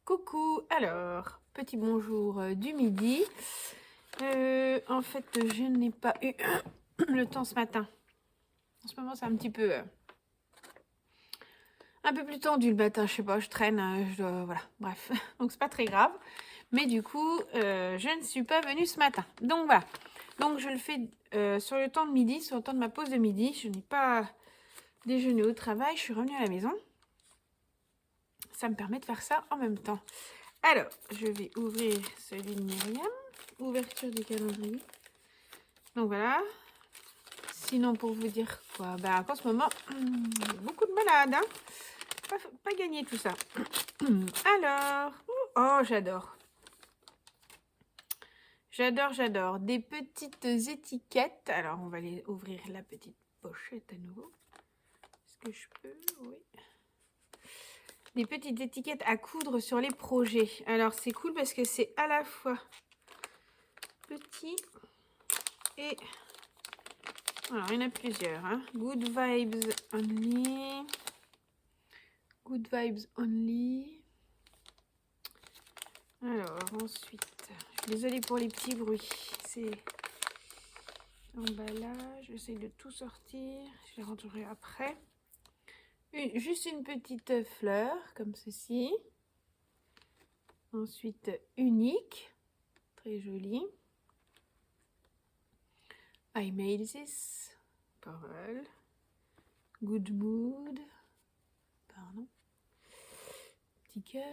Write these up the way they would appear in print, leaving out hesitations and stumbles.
Coucou, alors, petit bonjour du midi. En fait, je n'ai pas eu le temps ce matin. En ce moment, c'est un petit peu plus tendu le matin, je sais pas, je traîne, voilà, bref, donc c'est pas très grave. Mais du coup, je ne suis pas venue ce matin. Donc voilà, donc je le fais sur le temps de midi, sur le temps de ma pause de midi. Je n'ai pas déjeuné au travail, je suis revenue à la maison. Ça me permet de faire ça en même temps. Alors, je vais ouvrir celui de Myriam. Ouverture du calendrier. Donc voilà. Sinon, pour vous dire quoi, bah, en ce moment, beaucoup de malades. Hein, pas gagné tout ça. Alors, oh, j'adore. J'adore. Des petites étiquettes. Alors, on va aller ouvrir la petite pochette à nouveau. Est-ce que je peux? Oui. Des petites étiquettes à coudre sur les projets. Alors, c'est cool parce que c'est à la fois petit et... Alors, il y en a plusieurs. Hein. Good vibes only. Good vibes only. Alors, ensuite, je suis désolée pour les petits bruits. C'est l'emballage. J'essaie de tout sortir. Je les rentrerai après. Juste une petite fleur, comme ceci. Ensuite, unique. Très jolie. I made this. Parole. Good mood. Pardon. Petit cœur.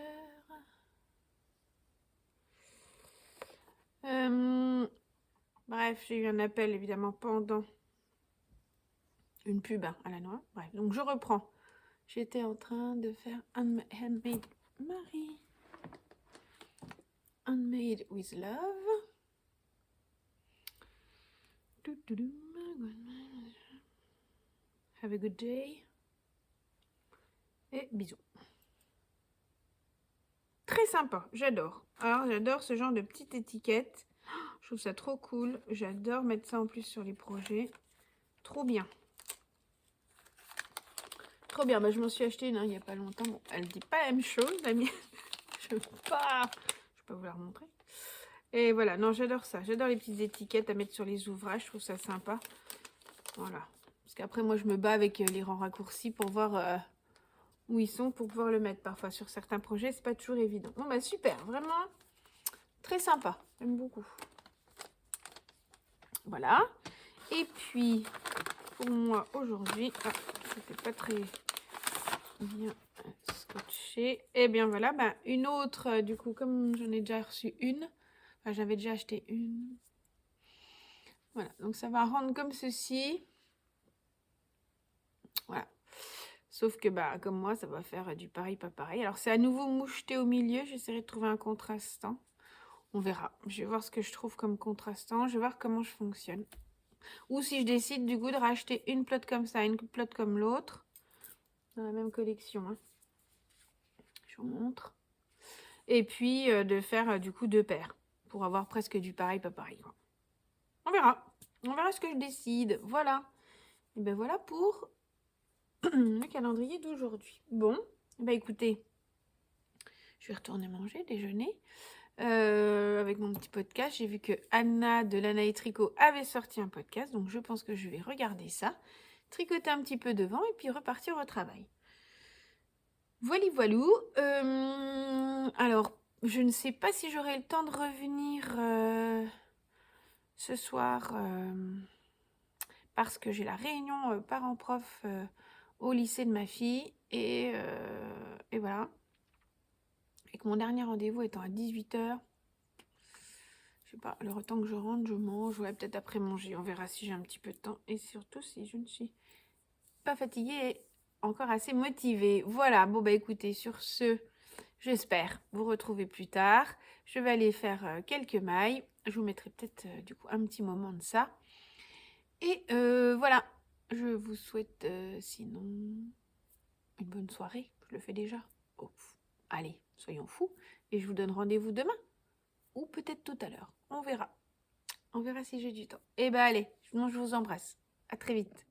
Bref, j'ai eu un appel évidemment pendant une pub à la noix. Bref, donc je reprends. J'étais en train de faire Handmade Marie. Handmade with love. Have a good day. Et bisous. Très sympa, j'adore. Alors, j'adore ce genre de petite étiquette. Je trouve ça trop cool. J'adore mettre ça en plus sur les projets. Trop bien. Trop bien. Bah, je m'en suis acheté une il n'y a pas longtemps. Bon, elle dit pas la même chose, la mienne. Je ne vais pas vous la remontrer. Et voilà, non, j'adore ça. J'adore les petites étiquettes à mettre sur les ouvrages. Je trouve ça sympa. Voilà. Parce qu'après, moi, je me bats avec les rangs raccourcis pour voir où ils sont pour pouvoir le mettre. Parfois, sur certains projets, c'est pas toujours évident. Bon, bah super. Vraiment très sympa. J'aime beaucoup. Voilà. Et puis, pour moi, aujourd'hui... Ah, c'était pas très bien scotché. Et bien voilà, bah, une autre, du coup, comme j'en ai déjà reçu une, enfin, j'avais déjà acheté une. Voilà, donc ça va rendre comme ceci. Voilà. Sauf que, bah, comme moi, ça va faire du pareil, pas pareil. Alors, c'est à nouveau moucheté au milieu. J'essaierai de trouver un contrastant. On verra. Je vais voir ce que je trouve comme contrastant. Je vais voir comment je fonctionne. Ou si je décide, du coup, de racheter une plotte comme ça, une plotte comme l'autre. Dans la même collection. Hein. Je vous montre. Et puis, de faire, du coup, 2 paires. Pour avoir presque du pareil, pas pareil. Quoi. On verra. On verra ce que je décide. Voilà. Et ben voilà pour le calendrier d'aujourd'hui. Bon, bah écoutez, je vais retourner manger, déjeuner. Avec mon petit podcast, j'ai vu que Anna de Lana et Tricot avait sorti un podcast, donc je pense que je vais regarder ça, tricoter un petit peu devant et puis repartir au travail. Voilou. Alors, je ne sais pas si j'aurai le temps de revenir ce soir parce que j'ai la réunion parents-prof au lycée de ma fille et voilà. Et que mon dernier rendez-vous étant à 18h, je sais pas, le temps que je rentre, je mange, ouais, peut-être après manger. On verra si j'ai un petit peu de temps et surtout si je ne suis pas fatiguée et encore assez motivée. Voilà, bon bah écoutez, sur ce, j'espère vous retrouver plus tard. Je vais aller faire quelques mailles. Je vous mettrai peut-être du coup un petit moment de ça. Et voilà, je vous souhaite sinon une bonne soirée. Je le fais déjà. Oh, allez, soyons fous. Et je vous donne rendez-vous demain. Ou peut-être tout à l'heure. On verra. On verra si j'ai du temps. Eh ben allez, je vous embrasse. À très vite.